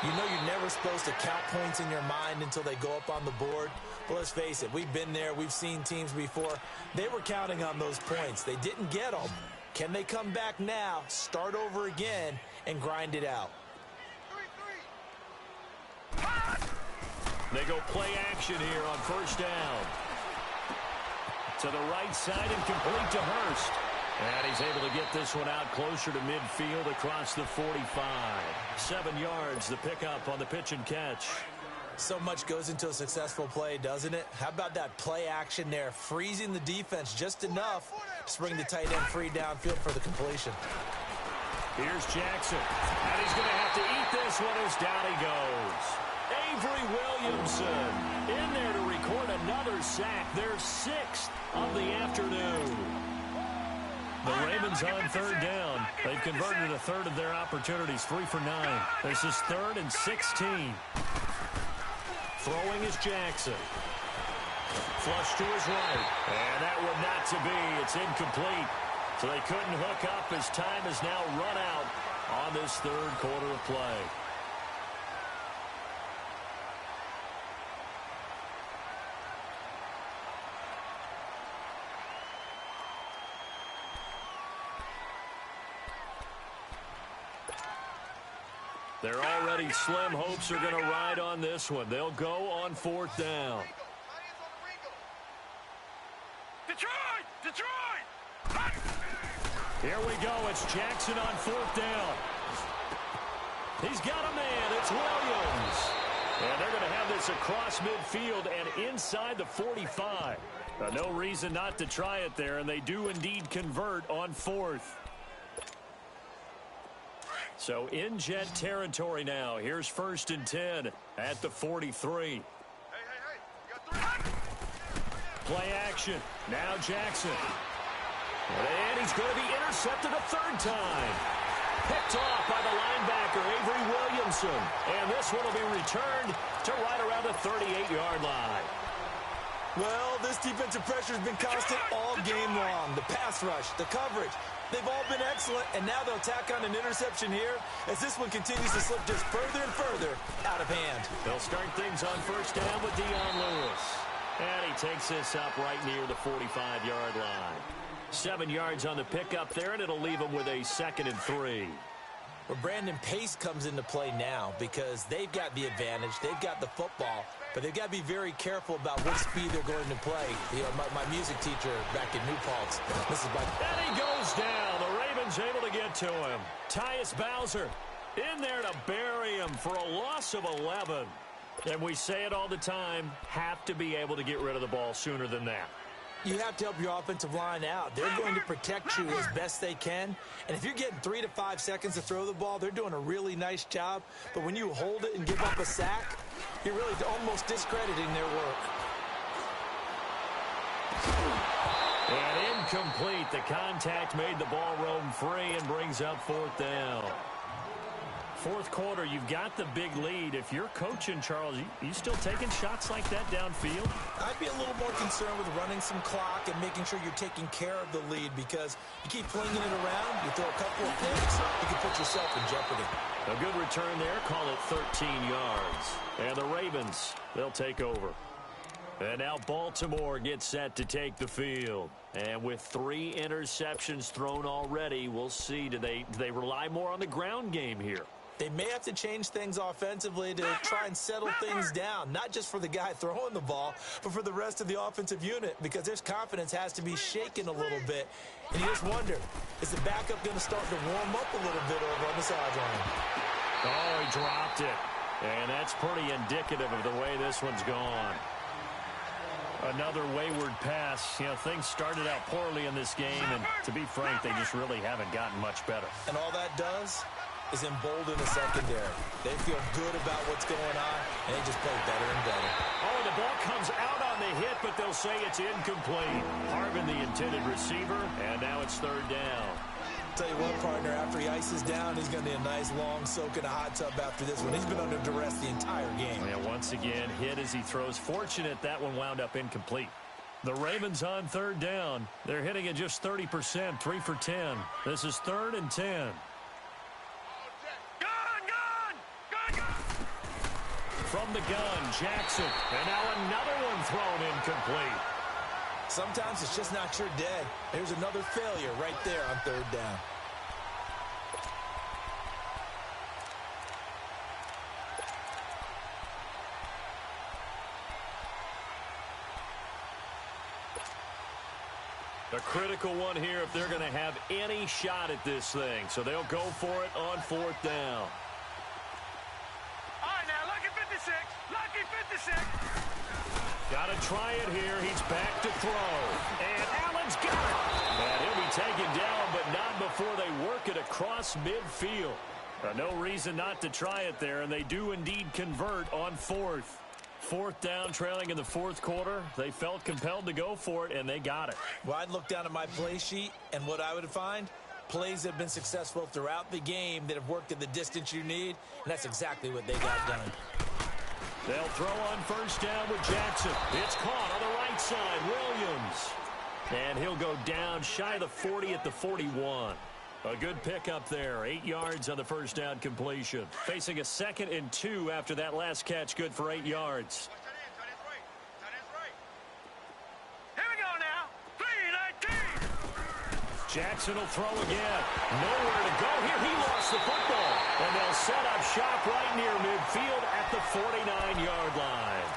you know you're never supposed to count points in your mind until they go up on the board. But let's face it, we've been there. We've seen teams before. They were counting on those points. They didn't get them. Can they come back now, start over again, and grind it out? They go play action here on first down. To the right side and complete to Hurst. And he's able to get this one out closer to midfield across the 45. 7 yards, the pickup on the pitch and catch. So much goes into a successful play, doesn't it? How about that play action there, freezing the defense just enough to bring the tight end free downfield for the completion. Here's Jackson. And he's going to have to eat this one as down he goes. Avery Williamson in there to record another sack. Their 6th of the afternoon. The Ravens on third down. They've converted a third of their opportunities, 3 for 9. This is 3rd and 16. Throwing is Jackson. Flush to his right. And that one not to be. It's incomplete. So they couldn't hook up as time has now run out on this third quarter of play. Their already slim hopes are going to ride on this one. They'll go on 4th down. Detroit! Detroit! Here we go. It's Jackson on 4th down. He's got a man. It's Williams. And they're going to have this across midfield and inside the 45. No reason not to try it there, and they do indeed convert on 4th. So in Jet territory now. Here's 1st and 10 at the 43. Play action. Now Jackson. And he's going to be intercepted a 3rd time. Picked off by the linebacker, Avery Williamson. And this one will be returned to right around the 38-yard line. Well, this defensive pressure has been constant all game long. The pass rush, the coverage, they've all been excellent, and now they'll tack on an interception here as this one continues to slip just further and further out of hand. They'll start things on first down with Dion Lewis. And he takes this up right near the 45-yard line. 7 yards on the pickup there, and it'll leave him with a 2nd and 3. Well, Brandon, pace comes into play now because they've got the advantage. They've got the football, but they've got to be very careful about what speed they're going to play. You know, my music teacher back in New Paltz, this is my... And he goes down. The Ravens able to get to him. Tyus Bowser in there to bury him for a loss of 11. And we say it all the time, have to be able to get rid of the ball sooner than that. You have to help your offensive line out. They're going to protect you as best they can. And if you're getting 3 to 5 seconds to throw the ball, they're doing a really nice job. But when you hold it and give up a sack, you're really almost discrediting their work. And incomplete. The contact made the ball roam free and brings up 4th down. 4th quarter, you've got the big lead. If you're coaching, Charles, you still taking shots like that downfield? I'd be a little more concerned with running some clock and making sure you're taking care of the lead because you keep flinging it around, you throw a couple of picks, you can put yourself in jeopardy. A good return there, call it 13 yards. And the Ravens, they'll take over. And now Baltimore gets set to take the field. And with 3 interceptions thrown already, we'll see, do they rely more on the ground game here? They may have to change things offensively to try and settle things down, not just for the guy throwing the ball, but for the rest of the offensive unit, because their confidence has to be shaken a little bit. And you just wonder, is the backup going to start to warm up a little bit over on the sideline? Oh, he dropped it. And that's pretty indicative of the way this one's gone. Another wayward pass. You know, things started out poorly in this game, and to be frank, they just really haven't gotten much better. And all that does is embolden the secondary. They feel good about what's going on, and they just play better and better. Oh, and the ball comes out on the hit, but they'll say it's incomplete. Harvin, the intended receiver, and now it's third down. Tell you what, partner, after he ices down, he's going to need a nice long soak in a hot tub after this one. He's been under duress the entire game. Yeah, once again, hit as he throws. Fortunate that one wound up incomplete. The Ravens on third down. They're hitting at just 30%, 3 for 10. This is 3rd and 10. From the gun, Jackson. And now another one thrown incomplete. Sometimes it's just not your day. There's another failure right there on third down. A critical one here if they're going to have any shot at this thing. So they'll go for it on 4th down. All right, now, lucky 56. Lucky 56. Got to try it here. He's back to throw. And Allen's got it. And he'll be taken down, but not before they work it across midfield. No reason not to try it there, and they do indeed convert on 4th. 4th down, trailing in the 4th quarter. They felt compelled to go for it, and they got it. Well, I'd look down at my play sheet, and what I would find, plays that have been successful throughout the game that have worked at the distance you need, and that's exactly what they got done. They'll throw on 1st down with Jackson. It's caught on the right side, Williams. And he'll go down shy of the 40 at the 41. A good pickup there. 8 yards on the 1st down completion. Facing a 2nd and 2 after that last catch, good for 8 yards. Here we go now. 3-19. Jackson will throw again. Nowhere to go here. He lost the football. And they'll set up shop right near midfield at the 49-yard line.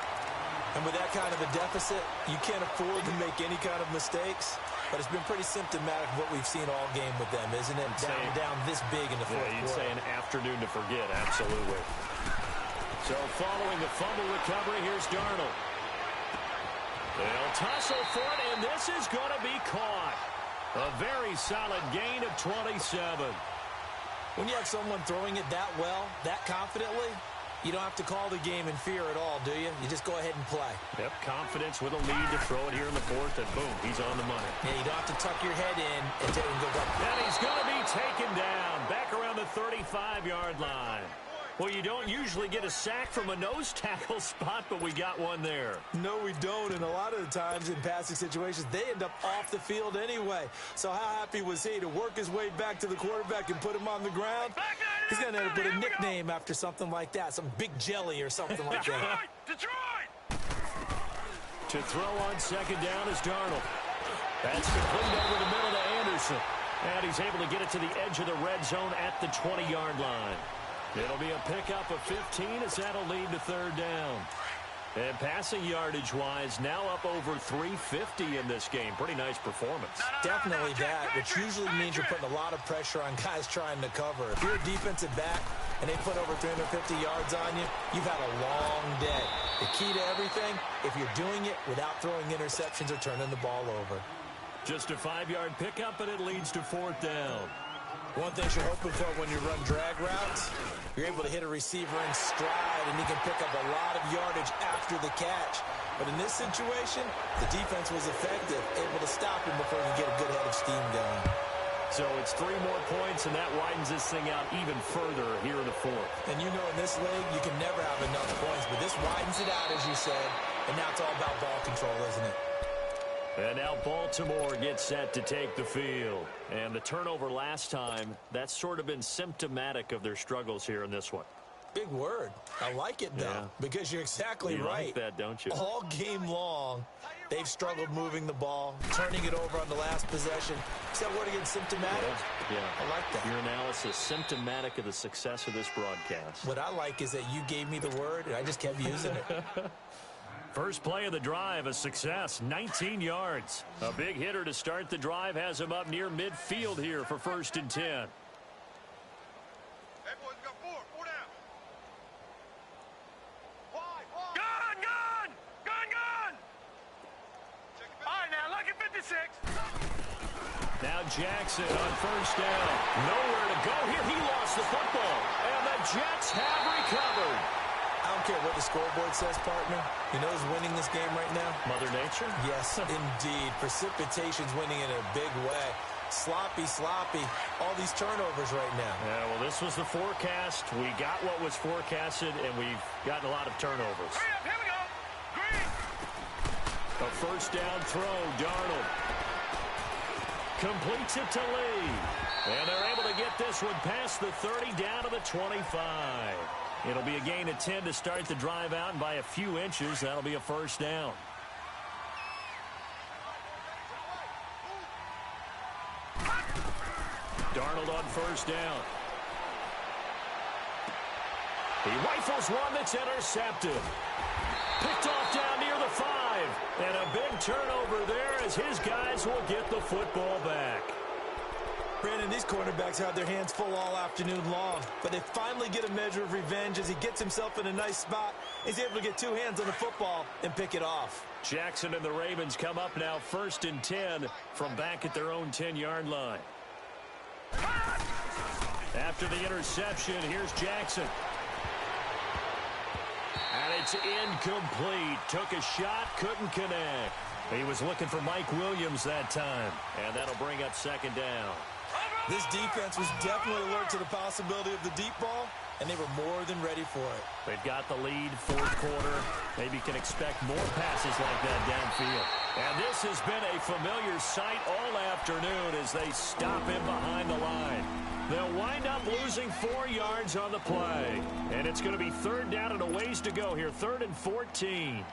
And with that kind of a deficit, you can't afford to make any kind of mistakes. But it's been pretty symptomatic of what we've seen all game with them, isn't it? Down this big in the 4th quarter. You'd say an afternoon to forget, absolutely. So following the fumble recovery, here's Darnold. They'll tussle for it, and this is going to be caught. A very solid gain of 27. When you have someone throwing it that well, that confidently, you don't have to call the game in fear at all, do you? You just go ahead and play. Yep, confidence with a lead to throw it here in the 4th, and boom, he's on the money. Yeah, you don't have to tuck your head in and take and go back. And he's going to be taken down back around the 35-yard line. Well, you don't usually get a sack from a nose tackle spot, but we got one there. No, we don't, and a lot of the times in passing situations, they end up off the field anyway. So how happy was he to work his way back to the quarterback and put him on the ground? He's going to end up with a nickname after something like that, some big jelly or something like that. Detroit! To throw on 2nd down is Darnold. That's complete over the middle to Anderson. And he's able to get it to the edge of the red zone at the 20-yard line. It'll be a pickup of 15 as that'll lead to 3rd down. And passing yardage-wise, now up over 350 in this game. Pretty nice performance. Definitely that, which usually means you're putting a lot of pressure on guys trying to cover. If you're a defensive back and they put over 350 yards on you, you've had a long day. The key to everything, if you're doing it without throwing interceptions or turning the ball over. Just a 5-yard pickup, and it leads to 4th down. One thing you're hoping for when you run drag routes, you're able to hit a receiver in stride, and he can pick up a lot of yardage after the catch. But in this situation, the defense was effective, able to stop him before he could get a good head of steam going. So it's 3 more points, and that widens this thing out even further here in the 4th. And you know in this league, you can never have enough points, but this widens it out, as you said, and now it's all about ball control, isn't it? And now Baltimore gets set to take the field. And the turnover last time, that's sort of been symptomatic of their struggles here in this one. Big word. I like it, though, because you're exactly right. You like that, don't you? All game long, they've struggled moving the ball, turning it over on the last possession. Is that word again, symptomatic? Yeah. I like that. Your analysis, symptomatic of the success of this broadcast. What I like is that you gave me the word, and I just kept using it. First play of the drive, a success, 19 yards. A big hitter to start the drive has him up near midfield here for 1st and 10. Hey, boys, we got 4 down. Wide. Gun! Jackson on first down. Nowhere to go here. He lost the football. And the Jets have recovered. I don't care what the scoreboard says, partner. You know who's winning this game right now? Mother Nature? Yes, indeed. Precipitation's winning in a big way. Sloppy, all these turnovers right now. Yeah, well, this was the forecast. We got what was forecasted, and we've gotten a lot of turnovers. Hurry up, here we go. Green. A first down throw, Darnold. Completes it to Lee. And they're able to get this one past the 30 down to the 25. It'll be a gain of 10 to start the drive out, and by a few inches, that'll be a first down. Darnold on first down. He rifles one that's intercepted. Picked off down near the 5. And a big turnover there as his guys will get the football back. Brandon, these cornerbacks had their hands full all afternoon long, but they finally get a measure of revenge as he gets himself in a nice spot. He's able to get two hands on the football and pick it off. Jackson and the Ravens come up now 1st and 10 from back at their own 10-yard line. After the interception, here's Jackson. And it's incomplete. Took a shot, couldn't connect. He was looking for Mike Williams that time. And that'll bring up 2nd down. This defense was definitely alert to the possibility of the deep ball, and they were more than ready for it. They've got the lead, 4th quarter. Maybe can expect more passes like that downfield. And this has been a familiar sight all afternoon as they stop him behind the line. They'll wind up losing 4 yards on the play. And it's going to be 3rd down and a ways to go here, 3rd and 14.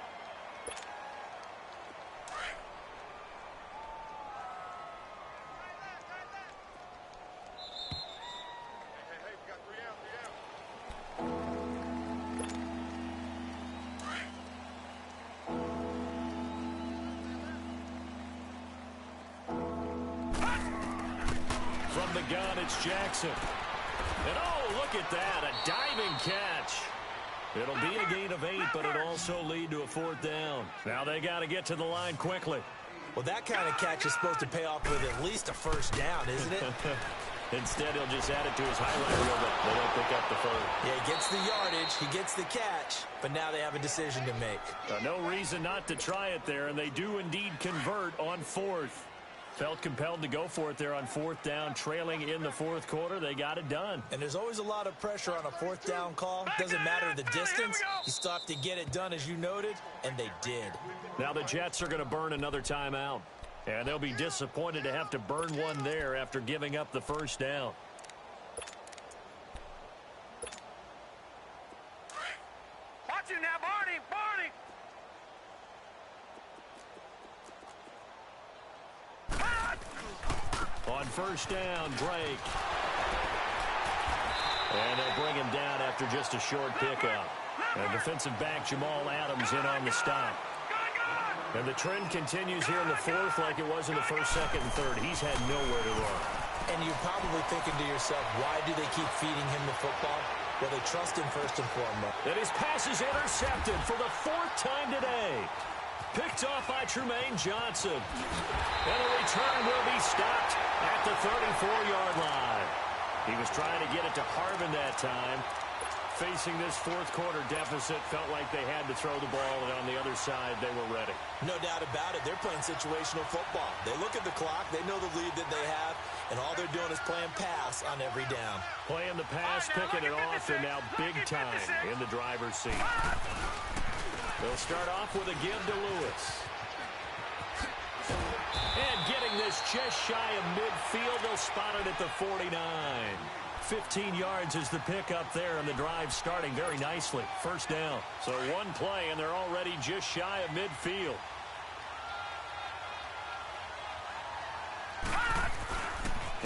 From the gun, it's Jackson. And oh, look at that, a diving catch. It'll be a gain of 8, but it'll also lead to a 4th down. Now they got to get to the line quickly. Well, that kind of catch is supposed to pay off with at least a 1st down, isn't it? Instead, he'll just add it to his highlight reel, but they don't pick up the 3rd. Yeah, he gets the yardage, he gets the catch, but now they have a decision to make. No reason not to try it there, and they do indeed convert on 4th. Felt compelled to go for it there on 4th down, trailing in the 4th quarter. They got it done. And there's always a lot of pressure on a 4th down call. Doesn't matter the distance. You still have to get it done, as you noted, and they did. Now the Jets are going to burn another timeout. And they'll be disappointed to have to burn one there after giving up the 1st down. Watch it now, Barney, Barney. On 1st down, Drake. And they'll bring him down after just a short pickup. And defensive back Jamal Adams in on the stop. And the trend continues here in the 4th like it was in the 1st, 2nd, and 3rd. He's had nowhere to run. And you're probably thinking to yourself, why do they keep feeding him the football? Well, they trust him first and foremost. And his pass is intercepted for the 4th time today. Picked off by Trumaine Johnson. And a return will be stopped at the 34-yard line. He was trying to get it to Harvin that time. Facing this 4th quarter deficit, felt like they had to throw the ball, and on the other side, they were ready. No doubt about it. They're playing situational football. They look at the clock, they know the lead that they have, and all they're doing is playing pass on every down. Playing the pass, picking it off, and now big time in the driver's seat. They'll start off with a give to Lewis. And getting this just shy of midfield, they'll spot it at the 49. 15 yards is the pickup there, and the drive starting very nicely. 1st down. So one play, and they're already just shy of midfield.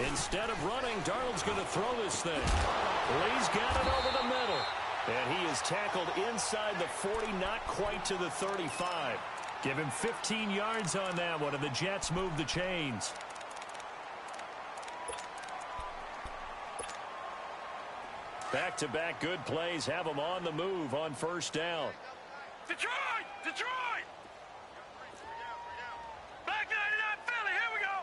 Instead of running, Darnold's going to throw this thing. Lee's got it over the middle. And he is tackled inside the 40, not quite to the 35. Give him 15 yards on that one, and the Jets move the chains. Back-to-back good plays have them on the move on 1st down. Detroit! Detroit! Back 99 Philly, here we go!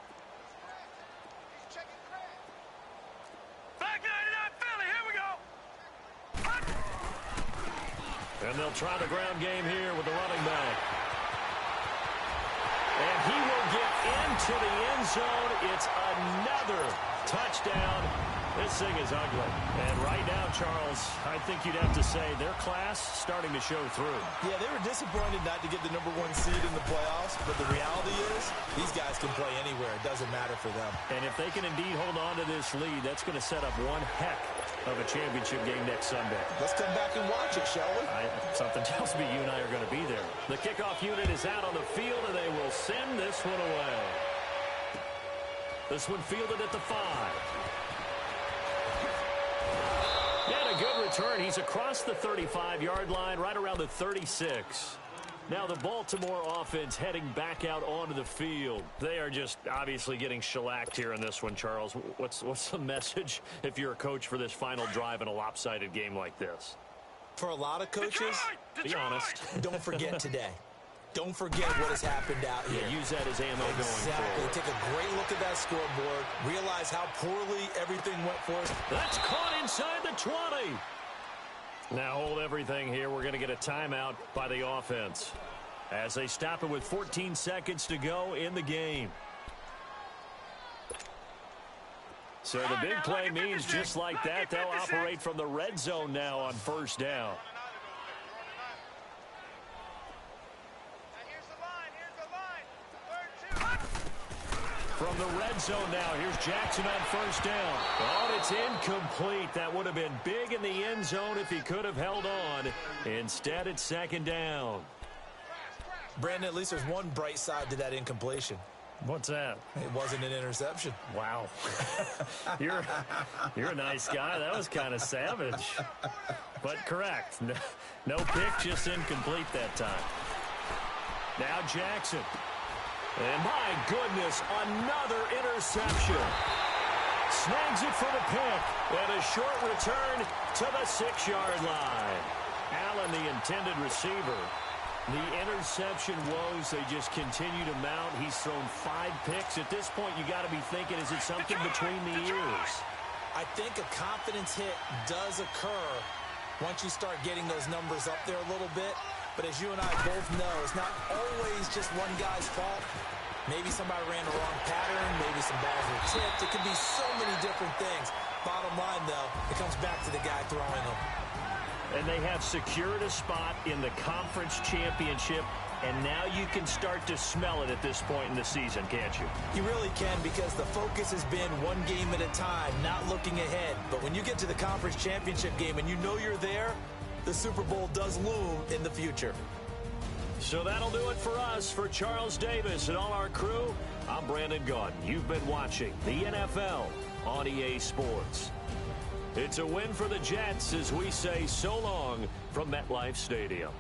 And they'll try the ground game here with the running back. And he will get into the end zone. It's another touchdown. This thing is ugly. And right now, Charles, I think you'd have to say their class starting to show through. Yeah, they were disappointed not to get the #1 seed in the playoffs, but the reality is these guys can play anywhere. It doesn't matter for them. And if they can indeed hold on to this lead, that's going to set up one heck of a championship game next Sunday. Let's come back and watch it, shall we? Something tells me you and I are going to be there. The kickoff unit is out on the field, and they will send this one away. This one fielded at the 5. And a good return. He's across the 35-yard line, right around the 36. Now the Baltimore offense heading back out onto the field. They are just obviously getting shellacked here in this one, Charles. What's the message if you're a coach for this final drive in a lopsided game like this? For a lot of coaches, be honest. Don't forget today. Don't forget what has happened out here. Yeah, use that as ammo going Exactly. forward. Take a great look at that scoreboard. Realize how poorly everything went for us. That's caught inside the 20. Now hold everything here. We're going to get a timeout by the offense as they stop it with 14 seconds to go in the game. So the big play means just like that, they'll operate from the red zone now on first down. From the red zone now, here's Jackson on first down. Oh, it's incomplete. That would have been big in the end zone if he could have held on. Instead, it's second down. Brandon, at least there's one bright side to that incompletion. What's that? It wasn't an interception. Wow. You're a nice guy. That was kind of savage. But correct. No pick, just incomplete that time. Now Jackson. And my goodness, another interception. Snags it for the pick. And a short return to the 6-yard line. Allen, the intended receiver. The interception woes, they just continue to mount. He's thrown 5 picks. At this point, you got to be thinking, is it something between the ears? I think a confidence hit does occur once you start getting those numbers up there a little bit. But as you and I both know, it's not always just one guy's fault. Maybe somebody ran the wrong pattern. Maybe some balls were tipped. It could be so many different things. Bottom line, though, it comes back to the guy throwing them. And they have secured a spot in the conference championship, and now you can start to smell it at this point in the season, can't you? You really can, because the focus has been one game at a time, not looking ahead. But when you get to the conference championship game and you know you're there, the Super Bowl does loom in the future. So that'll do it for us. For Charles Davis and all our crew, I'm Brandon Gaudin. You've been watching the NFL on EA Sports. It's a win for the Jets as we say so long from MetLife Stadium.